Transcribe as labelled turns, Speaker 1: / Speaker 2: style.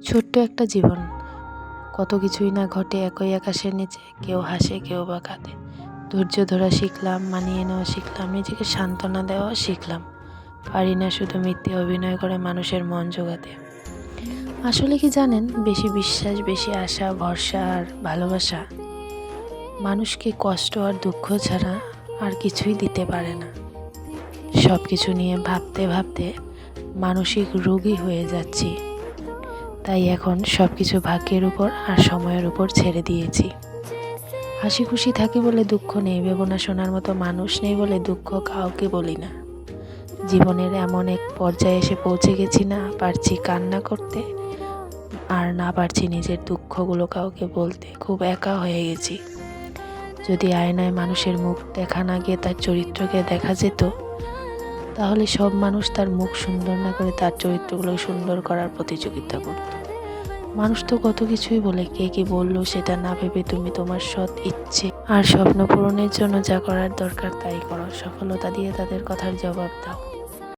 Speaker 1: ছোট্ট একটা জীবন, কত কিছুই না ঘটে একই আকাশের নিচে। কেউ হাসে, কেউ বা কাঁদে। ধৈর্য ধরা শিখলাম, মানিয়ে নেওয়া শিখলাম, নিজেকে সান্ত্বনা দেওয়া শিখলাম। পারি না শুধু মিথ্যে অভিনয় করে মানুষের মন জোগাতে। আসলে কি জানেন, বেশি বিশ্বাস, বেশি আশা, ভরসা আর ভালোবাসা মানুষকে কষ্ট আর দুঃখ ছাড়া আর কিছুই দিতে পারে না। সব কিছু নিয়ে ভাবতে ভাবতে মানসিক রোগী হয়ে যাচ্ছি। তাই এখন সব কিছু ভাগ্যের উপর আর সময়ের উপর ছেড়ে দিয়েছি। হাসি খুশি থাকি বলে দুঃখ নেই, ভেবো না শোনার মতো মানুষ নেই বলে দুঃখ কাউকে বলি না। জীবনের এমন এক পর্যায়ে এসে পৌঁছে গেছি, না পারছি কান্না করতে আর না পারছি নিজের দুঃখগুলো কাউকে বলতে। খুব একা হয়ে গেছি। যদি আয়নায় মানুষের মুখ দেখা না গিয়ে তার চরিত্রকে দেখা যেত, তাহলে সব মানুষ তার মুখ সুন্দর না করে তার চরিত্রগুলো সুন্দর করার প্রতিযোগিতা করত। মানুষ তো কত কিছুই বলে, কে কি বললো সেটা না ভেবে তুমি তোমার সৎ ইচ্ছে আর স্বপ্ন পূরণের জন্য যা করার দরকার তাই করো। সফলতা দিয়ে তাদের কথার জবাব দাও।